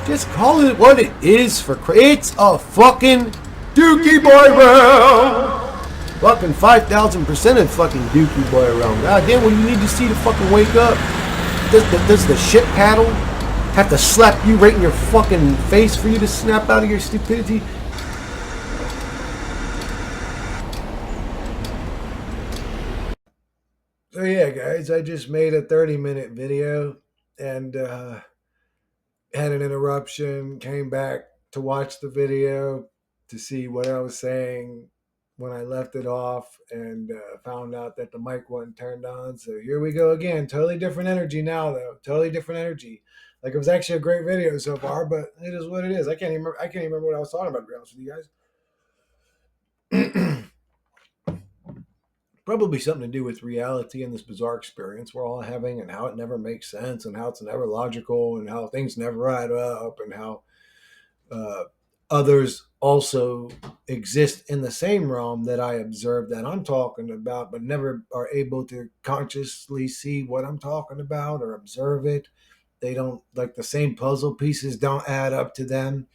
Just call it what it is it's a fucking Dookie Boy round. Fucking 5,000% of fucking Dookie Boy round. God damn, what do you need to see to fucking wake up? Does the shit paddle have to slap you right in your fucking face for you to snap out of your stupidity? So yeah, guys, I just made a 30-minute video and had an interruption, came back to watch the video to see what I was saying when I left it off, and found out that the mic wasn't turned on. So here we go again. Totally different energy now, though. Totally different energy. Like, it was actually a great video so far, but it is what it is. I can't even remember what I was talking about, to be honest with you guys. Probably something to do with reality and this bizarre experience we're all having, and how it never makes sense, and how it's never logical, and how things never add up, and how uh, others also exist in the same realm that I observe that I'm talking about, but never are able to consciously see what I'm talking about or observe it. They don't, like, the same puzzle pieces don't add up to them,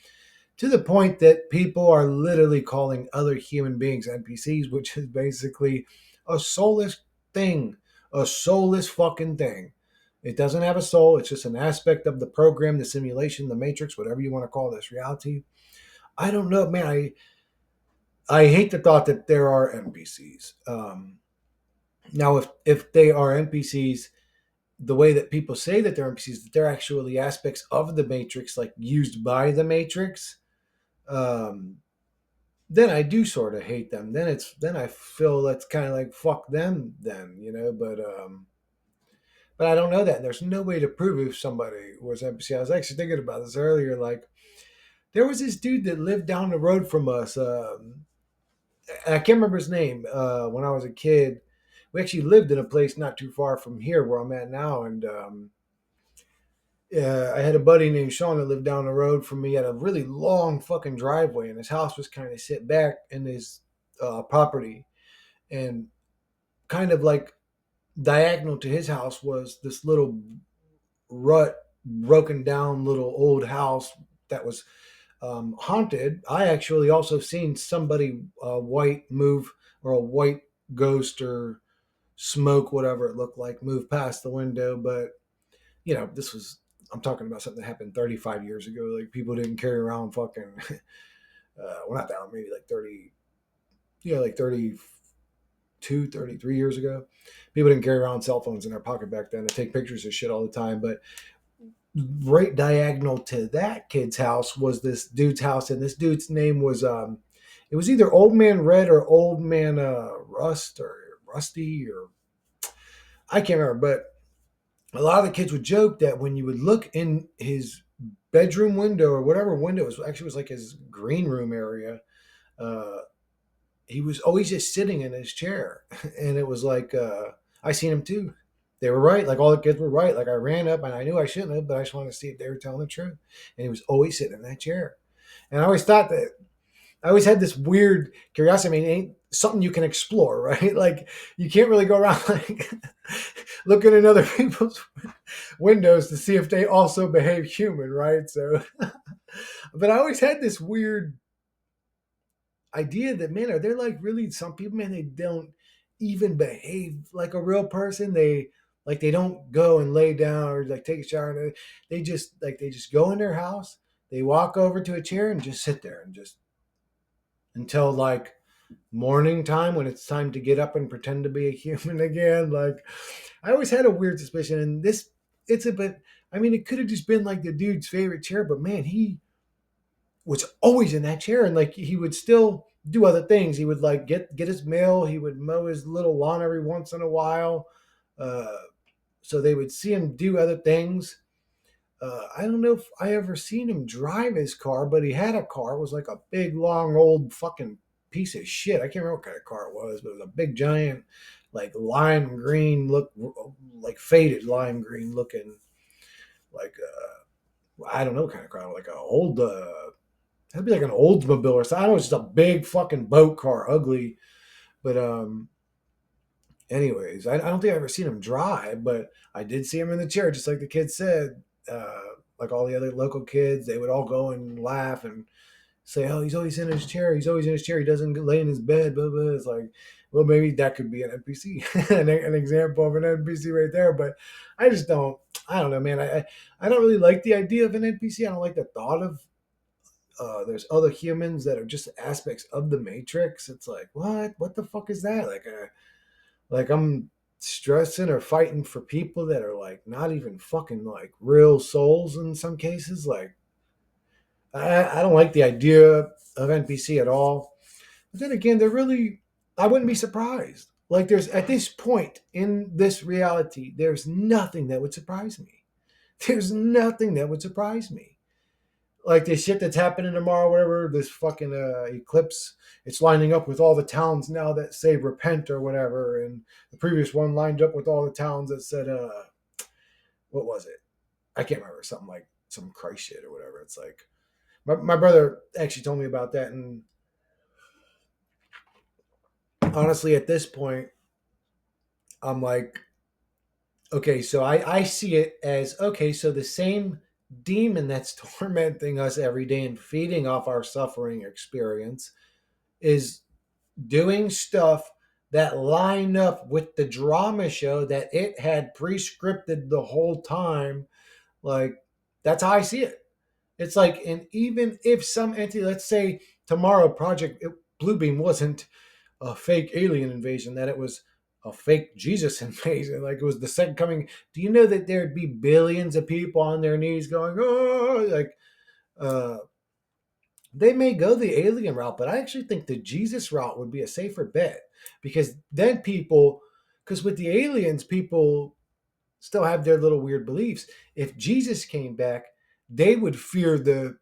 to the point that people are literally calling other human beings NPCs, which is basically a soulless thing, a soulless fucking thing. It doesn't have a soul. It's just an aspect of the program, the simulation, the matrix, whatever you want to call this reality. I don't know, man. I hate the thought that there are NPCs. Now, if they are NPCs, the way that people say that they're NPCs, that they're actually aspects of the matrix, like used by the matrix, um, then I do sort of hate them. Then I feel that's kind of like fuck them then, but I don't know that. There's no way to prove if somebody was NPC. I was actually thinking about this earlier. Like, there was this dude that lived down the road from us. I can't remember his name. When I was a kid, we actually lived in a place not too far from here where I'm at now, and I had a buddy named Sean that lived down the road from me. He had a really long fucking driveway, and his house was kind of set back in his property, and kind of like diagonal to his house was this little rut, broken down little old house that was haunted. I actually also seen somebody white move, or a white ghost or smoke, whatever it looked like, move past the window. But this was, I'm talking about something that happened 35 years ago. Like, people didn't carry around fucking, well, not that long, maybe like 30, like 32, 33 years ago. People didn't carry around cell phones in their pocket back then to take pictures of shit all the time. But right diagonal to that kid's house was this dude's house, and this dude's name was it was either Old Man Red or Old Man Rust or Rusty, or I can't remember. But a lot of the kids would joke that when you would look in his bedroom window, or whatever window, it was like his green room area, uh, he was always just sitting in his chair. And it was like, I seen him too. They were right. Like, all the kids were right. Like, I ran up and I knew I shouldn't have, but I just wanted to see if they were telling the truth. And he was always sitting in that chair. And I always thought that, I always had this weird curiosity. I mean, it ain't something you can explore, right? Like, you can't really go around like looking in other people's windows to see if they also behave human, right? So, but I always had this weird idea that, man, are there like really some people, man, they don't even behave like a real person. They don't go and lay down or like take a shower. They just go in their house, they walk over to a chair and just sit there, and just until like morning time, when it's time to get up and pretend to be a human again. Like, I always had a weird suspicion, and this it's a bit, I mean, it could have just been like the dude's favorite chair, but man, he was always in that chair, and like, he would still do other things. He would like get his mail. He would mow his little lawn every once in a while. Uh, so they would see him do other things. I don't know if I ever seen him drive his car, but he had a car. It was like a big, long, old fucking piece of shit. I can't remember what kind of car it was, but it was a big, giant, like lime green like faded lime green looking, like I don't know what kind of car, like a old that'd be like an Oldsmobile or something. I don't know, it's just a big fucking boat car, ugly. But anyways, I don't think I ever seen him drive, but I did see him in the chair, just like the kid said. like all the other local kids, they would all go and laugh and say, "Oh, he's always in his chair. He's always in his chair. He doesn't lay in his bed." Blah blah. It's like, well, maybe that could be an NPC, an example of an NPC right there. But I just don't. I don't know, man. I don't really like the idea of an NPC. I don't like the thought of there's other humans that are just aspects of the Matrix. It's like, what the fuck is that? Like I'm stressing or fighting for people that are like not even fucking like real souls in some cases. Like I don't like the idea of NPC at all. But then again, they're really, I wouldn't be surprised. Like there's at this point in this reality, there's nothing that would surprise me. There's nothing that would surprise me. Like this shit that's happening tomorrow, whatever, this fucking eclipse, it's lining up with all the towns now that say repent or whatever. And the previous one lined up with all the towns that said, what was it? I can't remember, something like some Christ shit or whatever. It's like, my brother actually told me about that. And honestly, at this point, I'm like, okay, so I see it as, okay, so the same demon that's tormenting us every day and feeding off our suffering experience is doing stuff that line up with the drama show that it had pre-scripted the whole time. Like, that's how I see it. It's like, and even if some entity, let's say tomorrow Project Bluebeam wasn't a fake alien invasion, that it was a fake Jesus invasion, like it was the second coming. Do you know that there'd be billions of people on their knees going, oh, like, uh, they may go the alien route, but I actually think the Jesus route would be a safer bet because then people, because with the aliens, people still have their little weird beliefs. If Jesus came back, they would fear the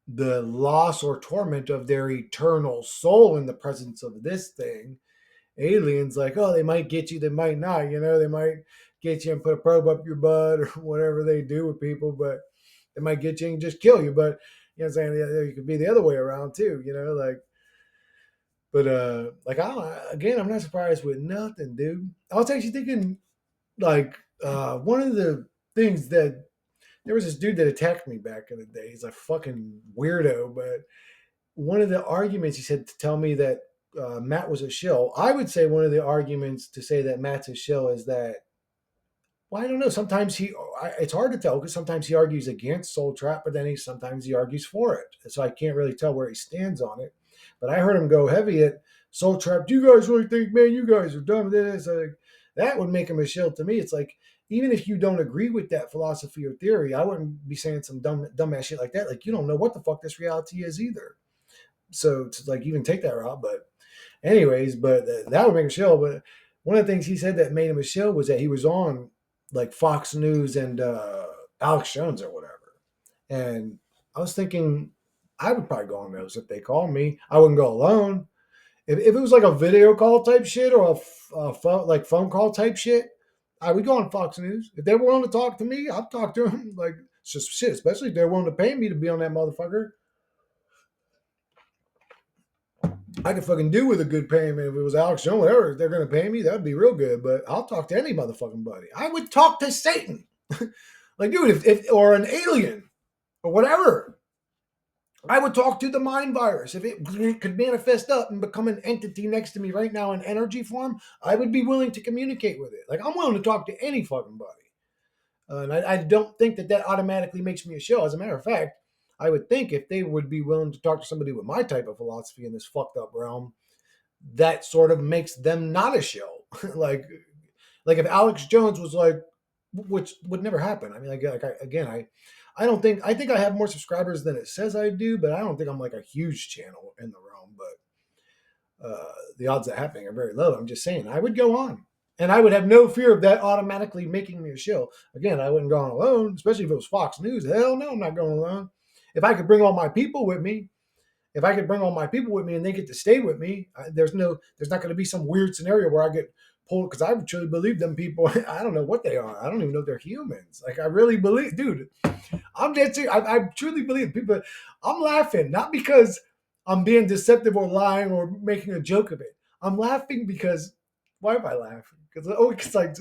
loss or torment of their eternal soul in the presence of this thing. Aliens, like, oh, they might get you, they might not, they might get you and put a probe up your butt or whatever they do with people, but they might get you and just kill you. But you know what I'm saying? You could be the other way around too, like, but like again, I'm not surprised with nothing, dude. I was actually thinking like one of the things that there was this dude that attacked me back in the day. He's a fucking weirdo, but one of the arguments he said to tell me that Matt was a shill. I would say one of the arguments to say that Matt's a shill is that, well, I don't know. Sometimes it's hard to tell because sometimes he argues against Soul Trap, but then sometimes he argues for it. So I can't really tell where he stands on it. But I heard him go heavy at Soul Trap. Do you guys really think, man, you guys are dumb? This, that would make him a shill to me. It's like, even if you don't agree with that philosophy or theory, I wouldn't be saying some dumbass shit like that. Like, you don't know what the fuck this reality is either. So to like even take that route, but anyways, but that would make a show. But one of the things he said that made him a show was that he was on like Fox News and Alex Jones or whatever. And I was thinking I would probably go on those if they called me. I wouldn't go alone. If it was like a video call type shit or a phone call type shit, I would go on Fox News. If they were willing to talk to me, I'd talk to them. Like, it's just shit, especially if they're willing to pay me to be on that motherfucker. I could fucking do with a good payment. If it was Alex Jones, whatever, if they're going to pay me, that'd be real good. But I'll talk to any motherfucking buddy. I would talk to Satan. Like, dude, if or an alien or whatever. I would talk to the mind virus. If it could manifest up and become an entity next to me right now in energy form, I would be willing to communicate with it. Like, I'm willing to talk to any fucking buddy. And I don't think that automatically makes me a shill. As a matter of fact, I would think if they would be willing to talk to somebody with my type of philosophy in this fucked up realm, that sort of makes them not a shill. like if Alex Jones was like, which would never happen. I mean, I don't think I think I have more subscribers than it says I do, but I don't think I'm like a huge channel in the realm. But the odds of happening are very low. I'm just saying I would go on. And I would have no fear of that automatically making me a shill. Again, I wouldn't go on alone, especially if it was Fox News. Hell no, I'm not going alone. If I could bring all my people with me, and they get to stay with me, there's not going to be some weird scenario where I get pulled because I truly believe them people. I don't know what they are. I don't even know if they're humans. Like, I really believe, dude. I'm dead serious. I truly believe people. I'm laughing not because I'm being deceptive or lying or making a joke of it. I'm laughing because Why am I laughing? Because like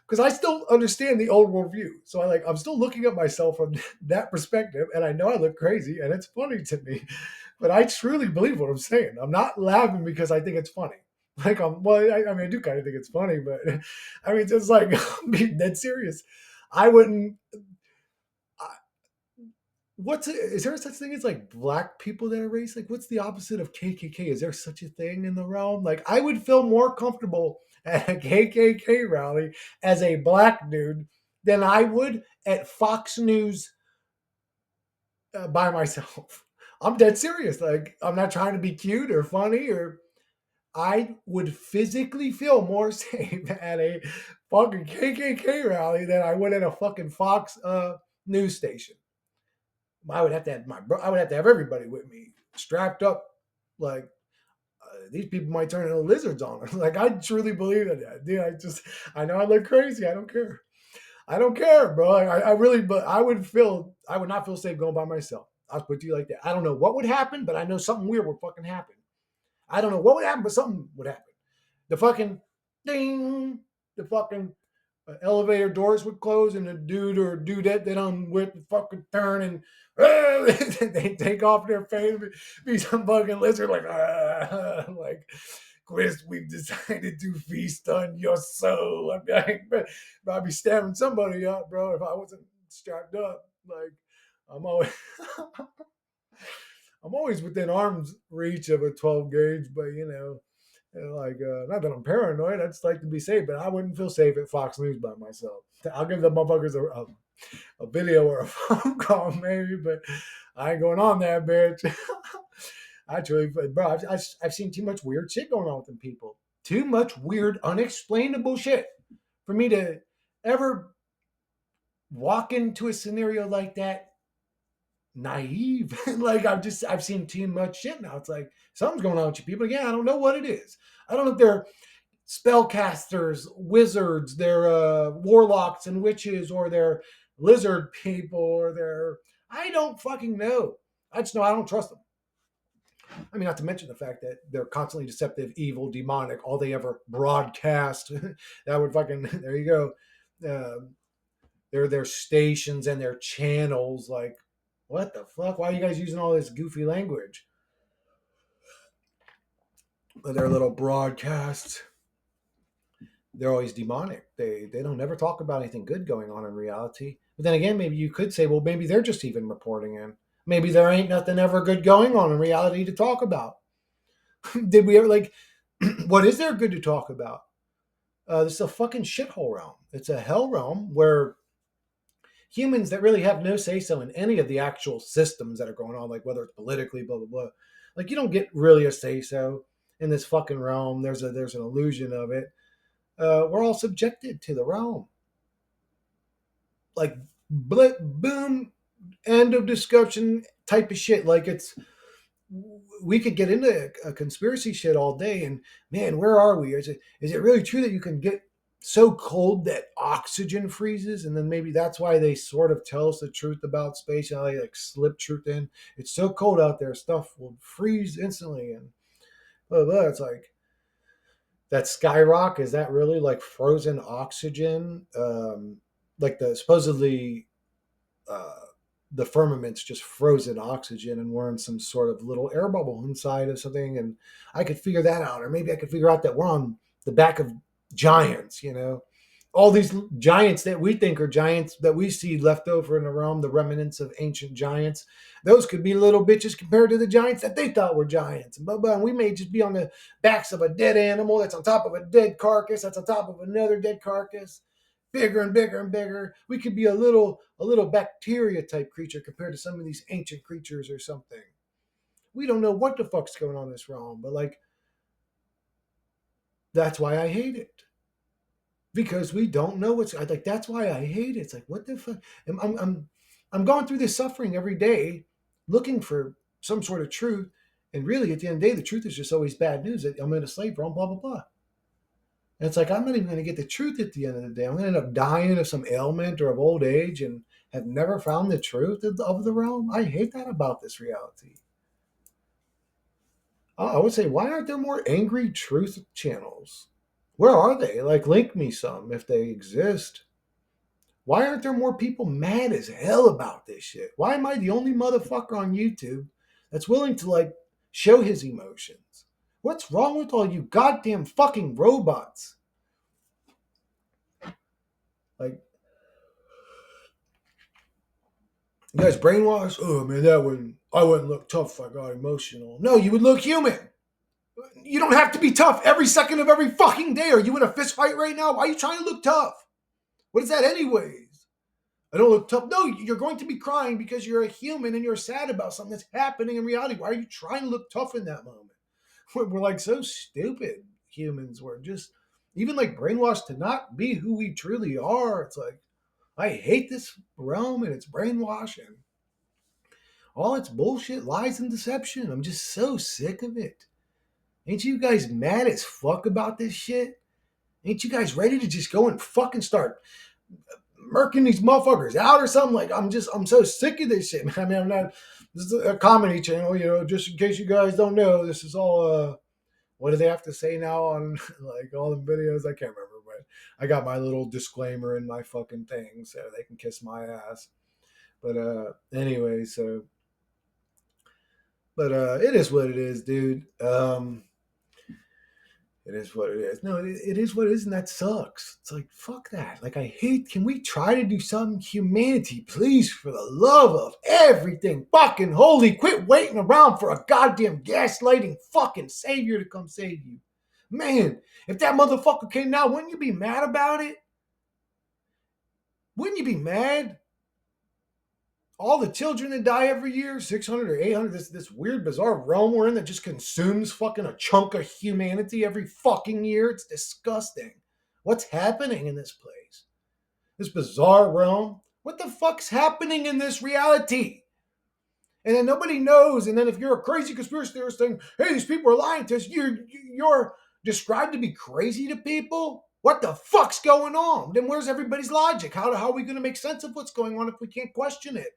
because I still understand the old worldview. So I'm still looking at myself from that perspective, and I know I look crazy, and it's funny to me, but I truly believe what I'm saying. I'm not laughing because I think it's funny. I mean, I do kind of think it's funny, but I mean, just like I'm being dead serious. I wouldn't. Is there such thing as like black people that are racist? Like, what's the opposite of KKK? Is there such a thing in the realm? Like, I would feel more comfortable at a KKK rally as a black dude than I would at Fox News by myself. I'm dead serious. Like, I'm not trying to be cute or funny or. I would physically feel more safe at a fucking KKK rally than I would at a fucking Fox news station. I would have to have I would have to have everybody with me, strapped up. Like these people might turn into lizards on us. Like I truly believe in that, dude. I know I look crazy. I don't care. I don't care, bro. I really, but I would not feel safe going by myself. I'll put you like that. I don't know what would happen, but I know something weird would fucking happen. I don't know what would happen, but something would happen. The fucking ding, the fucking elevator doors would close and the dude or dudette that I'm with would fucking turn and they take off their face, be some fucking lizard like Chris, we've decided to feast on your soul. I'd be like, I'd be stabbing somebody up, bro, if I wasn't strapped up. Like I'm always I'm always within arm's reach of a 12 gauge, but not that I'm paranoid. I just like to be safe, but I wouldn't feel safe at Fox News by myself. I'll give the motherfuckers a video or a phone call maybe, but I ain't going on that bitch. I truly, bro, I've seen too much weird shit going on with them people. Too much weird, unexplainable shit for me to ever walk into a scenario like that naive. Like I've seen too much shit now. It's like something's going on with you people. Yeah, I don't know what it is. I don't know if they're spellcasters, wizards, they're warlocks and witches, or they're lizard people, or they're I don't fucking know. I just know I don't trust them. I mean, not to mention the fact that they're constantly deceptive, evil, demonic. All they ever broadcast that would fucking there you go. Uh, their stations and their channels. Like, what the fuck? Why are you guys using all this goofy language? Their little broadcasts. They're always demonic. They don't never talk about anything good going on in reality. But then again, maybe you could say, well, maybe they're just even reporting in. Maybe there ain't nothing ever good going on in reality to talk about. Did we ever like? What is there good to talk about? This is a fucking shithole realm. It's a hell realm where humans that really have no say so in any of the actual systems that are going on, like whether it's politically, blah blah blah. Like you don't get really a say so in this fucking realm. There's an illusion of it. We're all subjected to the realm. Like blip, boom, end of discussion type of shit. Like it's we could get into a conspiracy shit all day, and man, where are we? Is it really true that you can get so cold that oxygen freezes, and then maybe that's why they sort of tell us the truth about space and how they like slip truth in. It's so cold out there, stuff will freeze instantly, and blah, blah. It's like that skyrock is that really like frozen oxygen? Like the supposedly uh, the firmament's just frozen oxygen and we're in some sort of little air bubble inside of something. And I could figure that out. Or maybe I could figure out that we're on the back of giants, all these giants that we think are giants that we see left over in the realm, the remnants of ancient giants. Those could be little bitches compared to the giants that they thought were giants. And blah, blah. And we may just be on the backs of a dead animal that's on top of a dead carcass, that's on top of another dead carcass, bigger and bigger and bigger. We could be a little bacteria type creature compared to some of these ancient creatures or something. We don't know what the fuck's going on in this realm, but like that's why I hate it. Because we don't know what's like that's why I hate it. It's like what the fuck? I'm going through this suffering every day looking for some sort of truth. And really at the end of the day, the truth is just always bad news that I'm in a slave realm, blah blah blah. And it's like I'm not even going to get the truth at the end of the day. I'm going to end up dying of some ailment or of old age and have never found the truth of the realm. I hate that about this reality. I would say, why aren't there more angry truth channels? Where are they? Like, link me some if they exist. Why aren't there more people mad as hell about this shit? Why am I the only motherfucker on YouTube that's willing to, like, show his emotions? What's wrong with all you goddamn fucking robots? Like, you guys brainwashed? Oh man, I wouldn't look tough if I got emotional. No, you would look human. You don't have to be tough every second of every fucking day. Are you in a fist fight right now? Why are you trying to look tough? What is that, anyways? I don't look tough. No, you're going to be crying because you're a human and you're sad about something that's happening in reality. Why are you trying to look tough in that moment? We're like so stupid. Humans were just even like brainwashed to not be who we truly are. It's like, I hate this realm and it's brainwashing. All its bullshit, lies, and deception. I'm just so sick of it. Ain't you guys mad as fuck about this shit? Ain't you guys ready to just go and fucking start murking these motherfuckers out or something? Like, I'm so sick of this shit, man. I mean, I'm not, this is a comedy channel, just in case you guys don't know, this is all, what do they have to say now on, like, all the videos? I can't remember, but I got my little disclaimer in my fucking thing, so they can kiss my ass. But, anyway, so, but, it is what it is, dude. It is what it is. No, it is what it is, and that sucks. It's like, fuck that. Like, I hate, can we try to do something? Humanity, please, for the love of everything fucking holy, quit waiting around for a goddamn gaslighting fucking savior to come save you. Man, if that motherfucker came now, wouldn't you be mad about it? Wouldn't you be mad? All the children that die every year, 600 or 800, this weird, bizarre realm we're in that just consumes fucking a chunk of humanity every fucking year. It's disgusting. What's happening in this place? This bizarre realm? What the fuck's happening in this reality? And then nobody knows. And then if you're a crazy conspiracy theorist saying, hey, these people are lying to us, you're described to be crazy to people? What the fuck's going on? Then where's everybody's logic? How are we going to make sense of what's going on if we can't question it?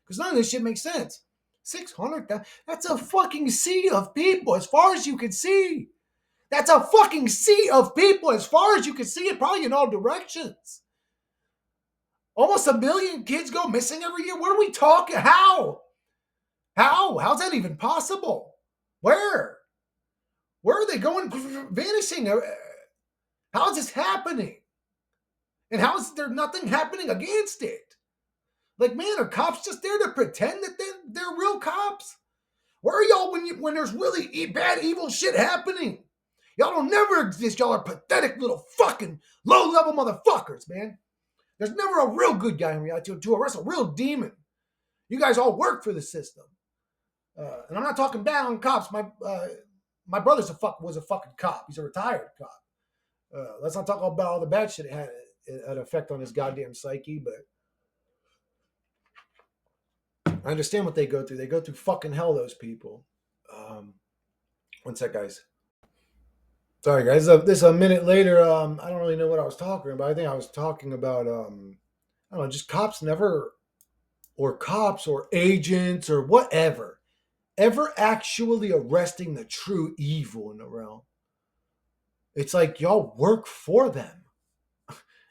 Because none of this shit makes sense. 600, that's a fucking sea of people as far as you can see. That's a fucking sea of people as far as you can see it, probably in all directions. Almost 1 million kids go missing every year. What are we talking? How? How's that even possible? Where? Where are they going? Vanishing? How is this happening? And how is there nothing happening against it? Like, man, are cops just there to pretend that they're real cops? Where are y'all when there's really bad, evil shit happening? Y'all don't never exist. Y'all are pathetic little fucking low-level motherfuckers, man. There's never a real good guy in reality to arrest a real demon. You guys all work for the system. And I'm not talking bad on cops. My brother's was a fucking cop. He's a retired cop. Let's not talk about all the bad shit it had an effect on his goddamn psyche, but I understand what they go through. They go through fucking hell, those people. One sec, guys. Sorry, guys. This a minute later. I don't really know what I was talking about. I think I was talking about I don't know, just cops never, or cops or agents or whatever, ever actually arresting the true evil in the realm. It's like y'all work for them.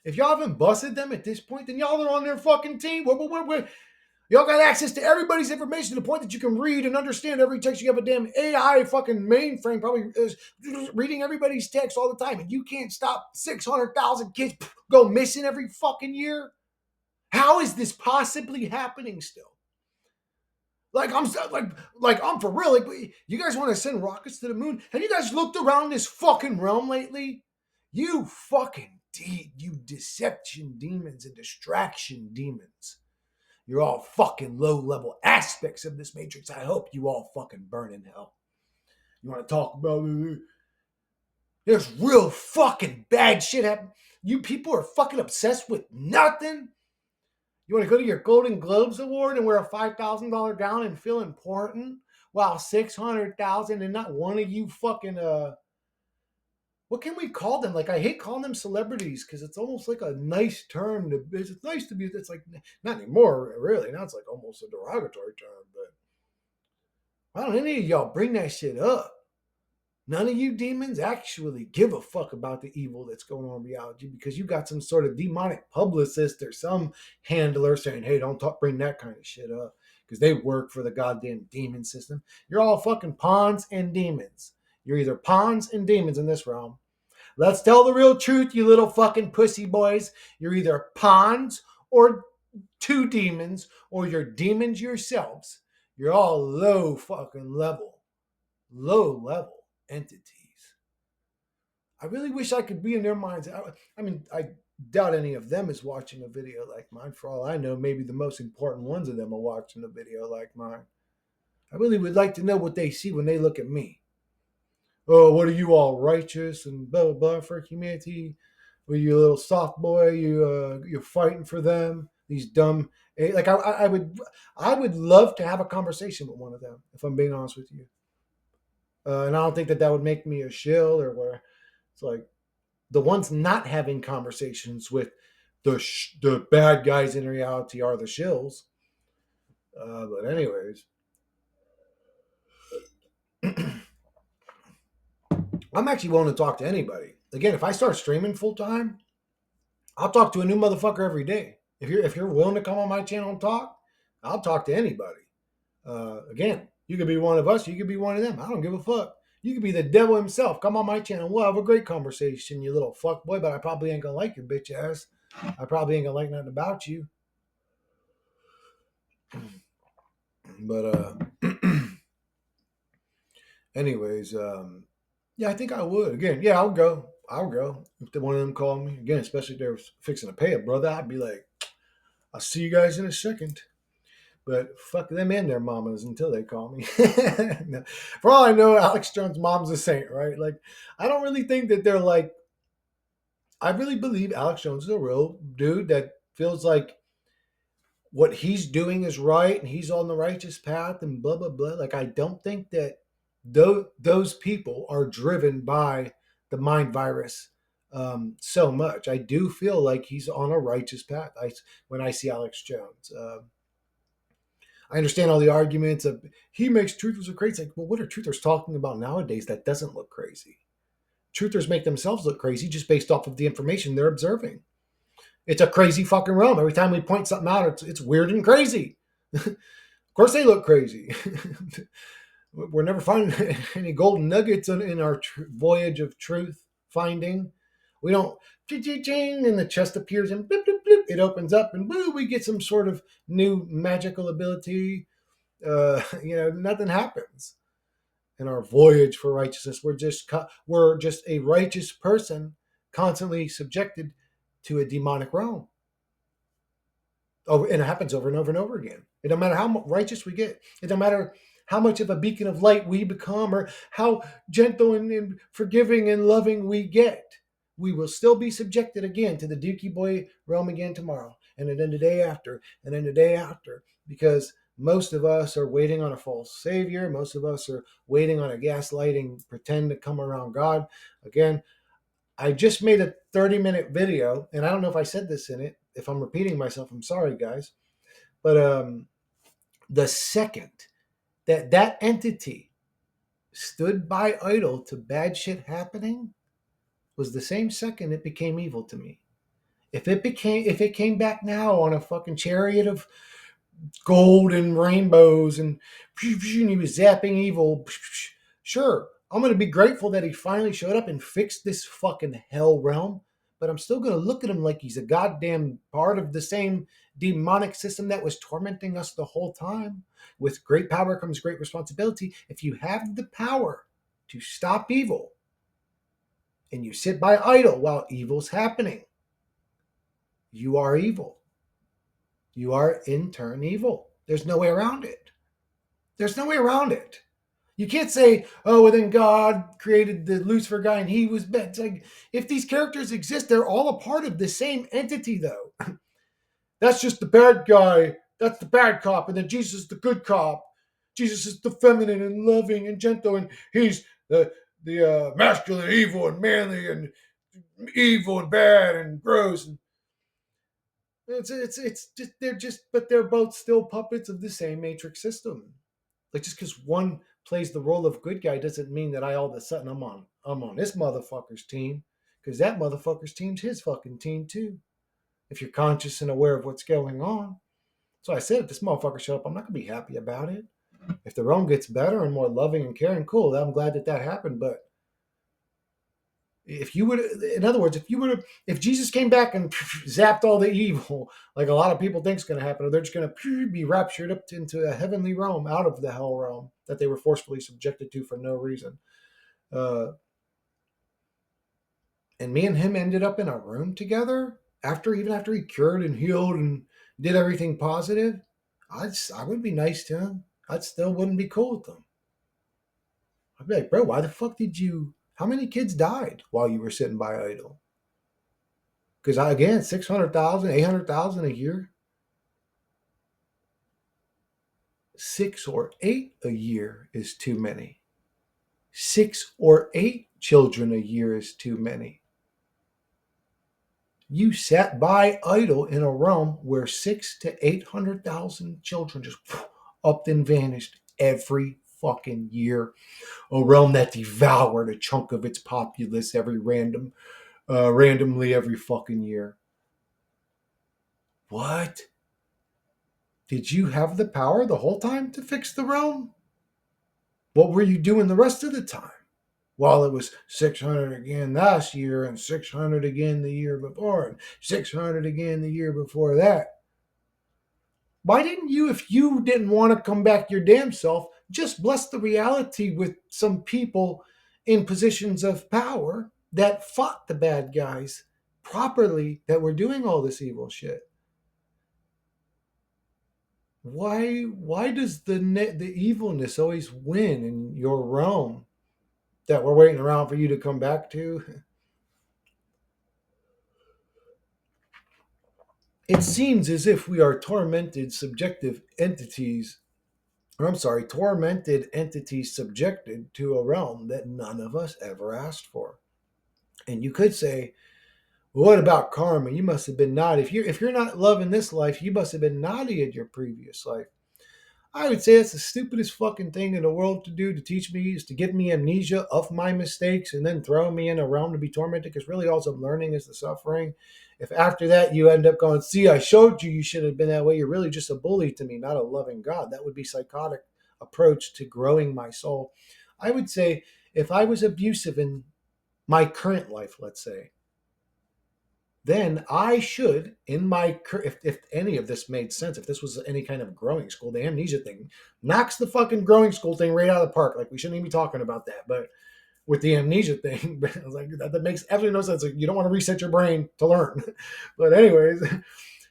If y'all haven't busted them at this point, then y'all are on their fucking team. Y'all got access to everybody's information to the point that you can read and understand every text. You have a damn AI fucking mainframe probably is reading everybody's text all the time. And you can't stop 600,000 kids go missing every fucking year. How is this possibly happening still? Like, I'm for real. Like, you guys want to send rockets to the moon? Have you guys looked around this fucking realm lately? You fucking you deception demons and distraction demons. You're all fucking low-level aspects of this matrix. I hope you all fucking burn in hell. You want to talk about it? There's real fucking bad shit happening. You people are fucking obsessed with nothing. You want to go to your Golden Globes award and wear a $5,000 gown and feel important? Wow, 600,000 and not one of you fucking what can we call them? Like, I hate calling them celebrities because it's almost like a nice term. It's nice to be. It's like not anymore, really. Now it's like almost a derogatory term. But why don't any of y'all bring that shit up? None of you demons actually give a fuck about the evil that's going on in reality because you got some sort of demonic publicist or some handler saying, hey, don't talk, bring that kind of shit up because they work for the goddamn demon system. You're all fucking pawns and demons. You're either pawns and demons in this realm. Let's tell the real truth, you little fucking pussy boys. You're either pawns or two demons, or you're demons yourselves. You're all low level entities. I really wish I could be in their minds. I mean, I doubt any of them is watching a video like mine. For all I know, maybe the most important ones of them are watching a video like mine. I really would like to know what they see when they look at me. Oh, what are you all righteous and blah blah blah for humanity? Were you a little soft boy? You're fighting for them. These dumb like I would love to have a conversation with one of them if I'm being honest with you. And I don't think that that would make me a shill or where it's like the ones not having conversations with the bad guys in reality are the shills. But anyways, I'm actually willing to talk to anybody. Again, if I start streaming full time, I'll talk to a new motherfucker every day. If you're willing to come on my channel and talk, I'll talk to anybody. Again, you could be one of us, you could be one of them. I don't give a fuck. You could be the devil himself. Come on my channel. We'll have a great conversation, you little fuck boy. But I probably ain't gonna like your bitch ass. I probably ain't gonna like nothing about you. But anyways, yeah, I think I would. Again, yeah, I'll go. I'll go if one of them call me again, especially if they're fixing to pay a brother. I'd be like, I'll see you guys in a second. But fuck them and their mamas until they call me. No. For all I know, Alex Jones' mom's a saint, right? Like, I don't really think that they're like. I really believe Alex Jones is a real dude that feels like what he's doing is right and he's on the righteous path and blah blah blah. Like, I don't think that those people are driven by the mind virus so much. I do feel like he's on a righteous path. When I see Alex Jones. I understand all the arguments of he makes truthers look crazy. Like, well, what are truthers talking about nowadays that doesn't look crazy? Truthers make themselves look crazy just based off of the information they're observing. It's a crazy fucking realm. Every time we point something out, it's weird and crazy. Of course, they look crazy. We're never finding any golden nuggets in our voyage of truth finding. We don't ching and the chest appears and bloop, bloop, bloop, it opens up and boo, we get some sort of new magical ability. Nothing happens in our voyage for righteousness. We're just a righteous person constantly subjected to a demonic realm. Oh, and it happens over and over and over again. It don't matter how righteous we get. It don't matter how much of a beacon of light we become or how gentle and forgiving and loving we get. We will still be subjected again to the Dookie Boy realm again tomorrow, and then the day after, and then the day after, because most of us are waiting on a false savior. Most of us are waiting on a gaslighting pretend to come around God. Again, I just made a 30-minute video, and I don't know if I said this in it. If I'm repeating myself, I'm sorry, guys. But the second that entity stood by idle to bad shit happening was the same second it became evil to me. If it came back now on a fucking chariot of gold and rainbows and he was zapping evil, sure, I'm going to be grateful that he finally showed up and fixed this fucking hell realm, but I'm still going to look at him like he's a goddamn part of the same demonic system that was tormenting us the whole time. With great power comes great responsibility. If you have the power to stop evil and you sit by idle while evil's happening, you are evil. You are in turn evil. There's no way around it. There's no way around it. You can't say, oh, well, then God created the Lucifer guy and he was bad. It's like, if these characters exist, they're all a part of the same entity, though. That's just the bad guy. That's the bad cop. And then Jesus is the good cop. Jesus is the feminine and loving and gentle. And he's the masculine, evil and manly and evil and bad and gross. And but they're both still puppets of the same matrix system. Like, just because one plays the role of good guy doesn't mean that I all of a sudden I'm on this motherfucker's team, because that motherfucker's team's his fucking team too. If you're conscious and aware of what's going on. So I said, if this motherfucker show up, I'm not gonna be happy about it. If the realm gets better and more loving and caring, cool. I'm glad that happened. But if you would, in other words, if Jesus came back and zapped all the evil, like a lot of people think is going to happen, or they're just going to be raptured up into a heavenly realm out of the hell realm that they were forcefully subjected to for no reason. Uh, and me and him ended up in a room together even after he cured and healed and did everything positive. I would be nice to him. I still wouldn't be cool with him. I'd be like, bro, why the fuck did you? How many kids died while you were sitting by idle? Because again, 600,000, 800,000 a year, 6 or 8 a year is too many. 6 or 8 children a year is too many. You sat by idle in a realm where 6 to 800,000 children just up and vanished every fucking year. A realm that devoured a chunk of its populace randomly every fucking year. What? Did you have the power the whole time to fix the realm? What were you doing the rest of the time? Well, it was 600 again last year and 600 again the year before and 600 again the year before that. Why didn't you, if you didn't want to come back your damn self, just bless the reality with some people in positions of power that fought the bad guys properly, that were doing all this evil shit? Why does the evilness always win in your realm that we're waiting around for you to come back to? It seems as if we are tormented entities subjected to a realm that none of us ever asked for. And you could say, well, what about karma? You must have been naughty. If you're not loving this life, you must have been naughty in your previous life. I would say that's the stupidest fucking thing in the world to do, to teach me, is to give me amnesia of my mistakes and then throw me in a realm to be tormented, because really all I'm learning is the suffering. If after that you end up going, see, I showed you should have been that way, you're really just a bully to me, not a loving God. That would be psychotic approach to growing my soul. I would say if I was abusive in my current life, let's say, then I should, if any of this made sense, if this was any kind of growing school, the amnesia thing knocks the fucking growing school thing right out of the park. Like, we shouldn't even be talking about that. But with the amnesia thing, I was like, that makes absolutely no sense. Like, you don't want to reset your brain to learn. But anyways,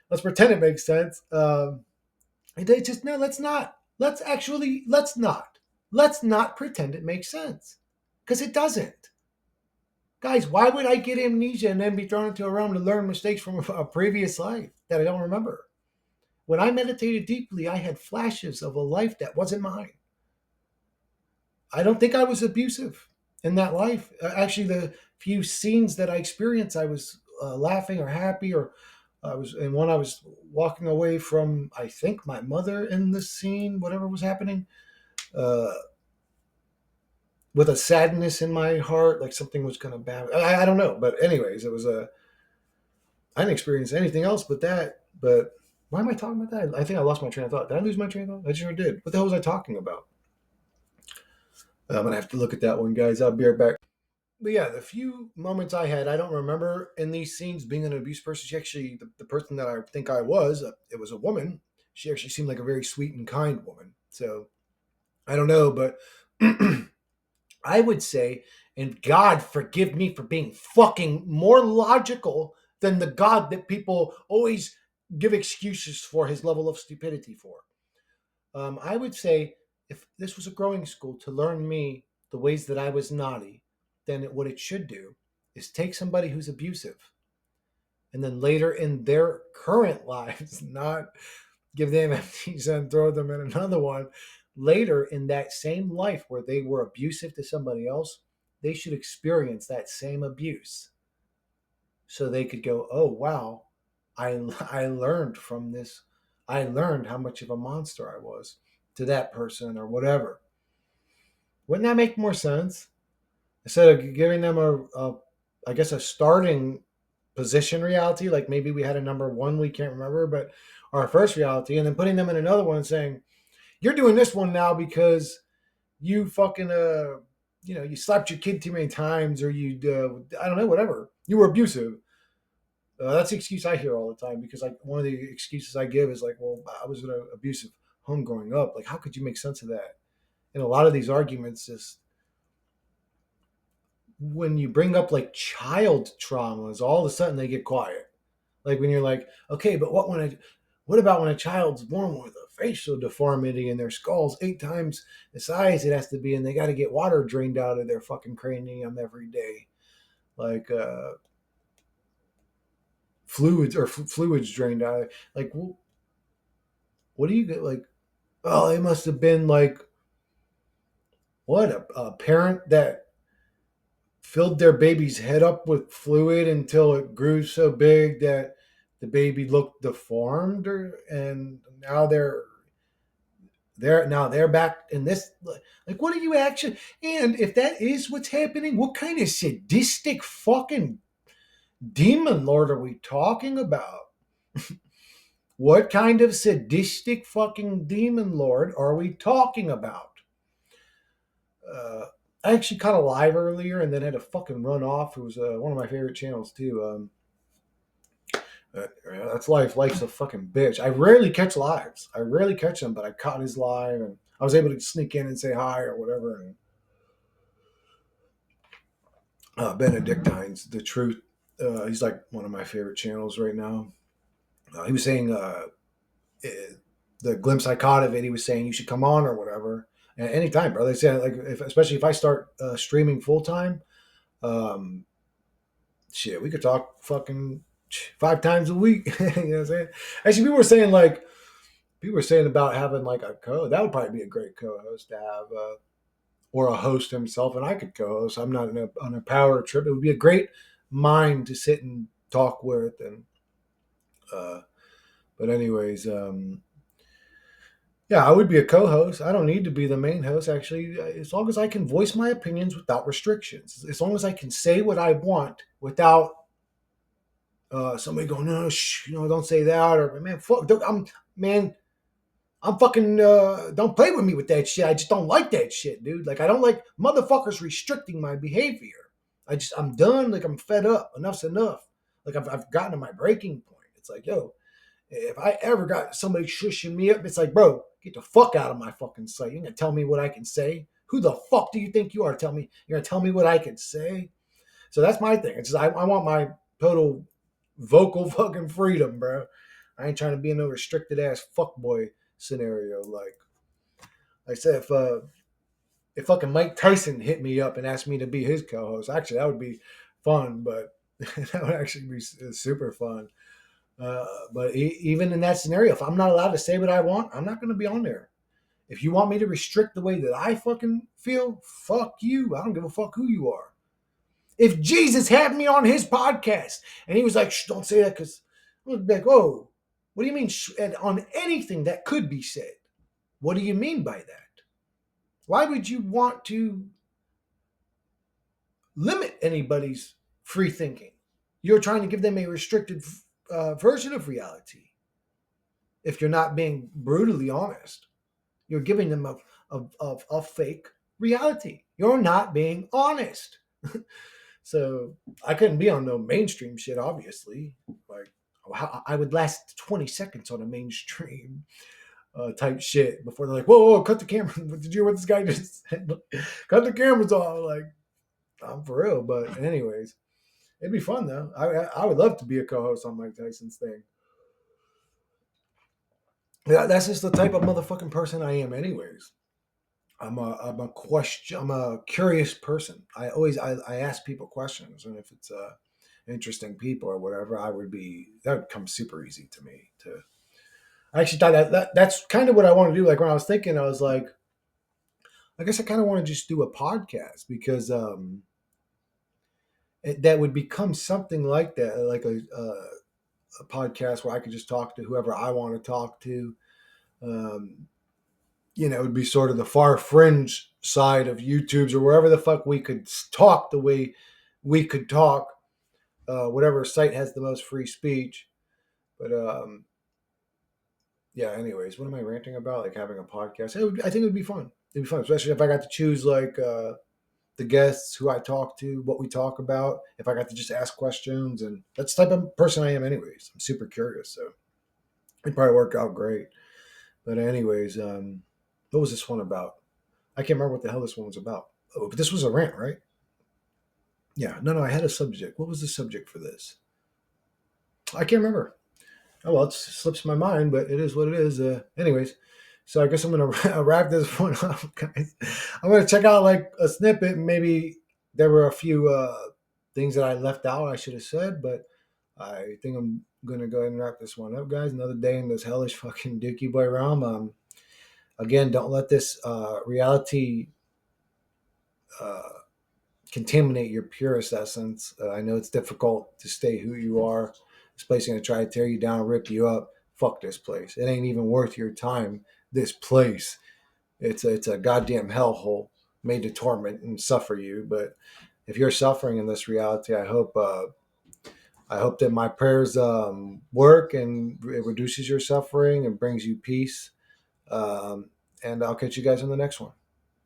let's pretend it makes sense. It just, no, let's not. Let's not pretend it makes sense, because it doesn't. Guys, why would I get amnesia and then be thrown into a realm to learn mistakes from a previous life that I don't remember? When I meditated deeply, I had flashes of a life that wasn't mine. I don't think I was abusive in that life. Actually, the few scenes that I experienced, I was laughing or happy, or when I was walking away from, I think, my mother in the scene, whatever was happening, uh, with a sadness in my heart, like something was going to bad. I don't know, but anyways, it was a. I didn't experience anything else but that. But why am I talking about that? I think I lost my train of thought. Did I lose my train of thought? I sure did. What the hell was I talking about? I'm gonna have to look at that one, guys. I'll be right back. But yeah, the few moments I had, I don't remember in these scenes being an abuse person. She actually, the person that I think I was, it was a woman. She actually seemed like a very sweet and kind woman. So I don't know, but I would say, and God forgive me for being fucking more logical than the God that people always give excuses for his level of stupidity for. I would say, if this was a growing school to learn me the ways that I was naughty, then what it should do is take somebody who's abusive, and then later in their current lives, not give them amnesia and throw them in another one. Later in that same life where they were abusive to somebody else, they should experience that same abuse, so they could go, oh, wow, I learned from this. I learned how much of a monster I was to that person or whatever. Wouldn't that make more sense? Instead of giving them I guess, a starting position reality, like maybe we had a number one we can't remember, but our first reality, and then putting them in another one and saying, you're doing this one now because you fucking you slapped your kid too many times, or you I don't know, whatever, you were abusive. That's the excuse I hear all the time, because like one of the excuses I give is like, well, I was in an abusive home growing up. Like, how could you make sense of that? And a lot of these arguments, just when you bring up like child traumas, all of a sudden they get quiet. Like when you're like, okay, but what about when a child's born with a facial deformity and their skull's 8 times the size it has to be, and they got to get water drained out of their fucking cranium every day, like fluids drained out. Like, what do you get? Like, oh, they must have been like, what, a parent that filled their baby's head up with fluid until it grew so big that the baby looked deformed, and now they're back in this. Like, what are you actually? And if that is what's happening, what kind of sadistic fucking demon lord are we talking about? What kind of sadistic fucking demon lord are we talking about? uh, I actually caught a live earlier and then had to fucking run off. It was one of my favorite channels too. That's life. Life's a fucking bitch. I rarely catch lives. I rarely catch them, but I caught his live and I was able to sneak in and say hi or whatever. And Benedictine's the truth. He's like one of my favorite channels right now. He was saying eh, the glimpse I caught of it. He was saying you should come on or whatever. And anytime, brother. They said like especially if I start streaming full time. Um, Shit, we could talk fucking 5 times a week. You know what I'm saying? Actually, people were saying about having like a co. That would probably be a great co-host to have, or a host himself, and I could co-host. I'm not on a power trip. It would be a great mind to sit and talk with, and uh, but anyways, yeah, I would be a co-host. I don't need to be the main host. Actually, as long as I can voice my opinions without restrictions, as long as I can say what I want without somebody going, no, don't say that, or man, fuck, man, I'm fucking, don't play with me with that shit. I just don't like that shit, dude. Like, I don't like motherfuckers restricting my behavior. I'm done. Like, I'm fed up. Enough's enough. Like, I've gotten to my breaking point. It's like, yo, if I ever got somebody shushing me up, it's like, bro, get the fuck out of my fucking sight. You're gonna tell me what I can say? Who the fuck do you think you are? You're gonna tell me what I can say? So that's my thing. It's just I want my total vocal fucking freedom, bro. I ain't trying to be in no restricted ass fuckboy scenario. Like I said, if fucking Mike Tyson hit me up and asked me to be his co-host, actually that would be fun. But that would actually be super fun. But even in that scenario, if I'm not allowed to say what I want, I'm not going to be on there. If you want me to restrict the way that I fucking feel, fuck you. I don't give a fuck who you are. If Jesus had me on his podcast and he was like, shh, don't say that, because I would be like, whoa, what do you mean and on anything that could be said? What do you mean by that? Why would you want to limit anybody's free thinking? You're trying to give them a restricted version of reality. If you're not being brutally honest, you're giving them a fake reality. You're not being honest. So I couldn't be on no mainstream shit, obviously. Like, I would last 20 seconds on a mainstream type shit before they're like, whoa, whoa, cut the camera. Did you hear what this guy just said? Cut the cameras off. Like, I'm for real. But anyways, it'd be fun though. I would love to be a co-host on Mike Tyson's thing. Yeah, that's just the type of motherfucking person I am, anyways. I'm a curious person. I ask people questions, and if it's interesting people or whatever, that would come super easy to me. To I actually thought that's kind of what I want to do. Like when I was thinking, I was like, I guess I kind of want to just do a podcast, because that would become something like that, like a podcast where I could just talk to whoever I want to talk to. Um, It would be sort of the far fringe side of YouTube's or wherever the fuck we could talk the way we could talk, whatever site has the most free speech. But yeah. Anyways, what am I ranting about? Like having a podcast. I think it would be fun. It'd be fun, especially if I got to choose like the guests, who I talk to, what we talk about. If I got to just ask questions, and that's the type of person I am, anyways. I'm super curious, so it'd probably work out great. But anyways, what was this one about? I can't remember what the hell this one was about. Oh, but this was a rant, right? Yeah. No, I had a subject. What was the subject for this? I can't remember. Oh well, it slips my mind, but it is what it is. Anyways, so I guess I'm gonna wrap this one up, guys. I'm gonna check out like a snippet. Maybe there were a few things that I left out. I should have said, but I think I'm gonna go ahead and wrap this one up, guys. Another day in this hellish fucking Dookie Boy realm. Again, don't let this reality uh, contaminate your purest essence. I know it's difficult to stay who you are. This place is gonna try to tear you down, rip you up. Fuck this place. It ain't even worth your time. This place, it's a goddamn hellhole made to torment and suffer you. But if you're suffering in this reality, I hope that my prayers work and it reduces your suffering and brings you peace. Um, and I'll catch you guys on the next one.